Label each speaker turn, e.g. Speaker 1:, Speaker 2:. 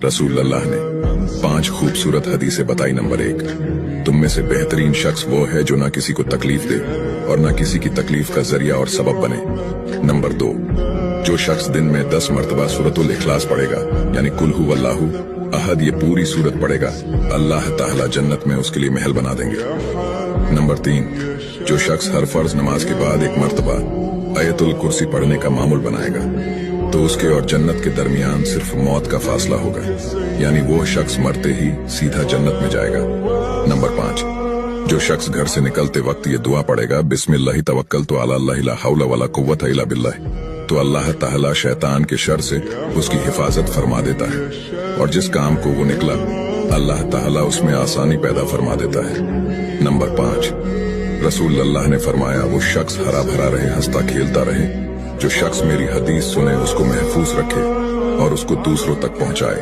Speaker 1: रसूल अल्लाह ने 5 खूबसूरत हदीसें बताई। नंबर 1, तुम में से बेहतरीन शख्स वो है जो ना किसी को तकलीफ दे और ना किसी की तकलीफ का जरिया और सबब बने। नंबर 2, जो शख्स दिन में 10 मरतबा सूरतुल इखलास पढ़ेगा यानी कुल हु अल्लाहु अहद, ये पूरी सूरत पढ़ेगा, अल्लाह ताला जन्नत में उसके लिए महल बना देंगे। नंबर 3, जो शख्स हर फर्ज नमाज के बाद 1 मरतबा आयतुल कुर्सी पढ़ने का मामूल बनाएगा तो उसके और जन्नत के दरमियान सिर्फ मौत का फासला होगा, यानी वो शख्स मरते ही सीधा जन्नत में जाएगा। नंबर 5, जो शख्स घर से निकलते वक्त ये दुआ पढ़ेगा, बिस्मिल्लाहि तवक्कलतु अला अल्लाह ला हौला वला कुव्वता इल्ला बिल्लाह, तो अल्लाह ताला शैतान के शर से उसकी हिफाजत फरमा देता है और जिस काम को वो निकला अल्लाह ताला उसमें आसानी पैदा फरमा देता है। नंबर 5, रसूल अल्लाह ने फरमाया, वो शख्स हरा भरा रहे, हंसता खेलता रहे, जो शख्स मेरी हदीस सुने उसको महफूज रखे और उसको दूसरों तक पहुंचाए।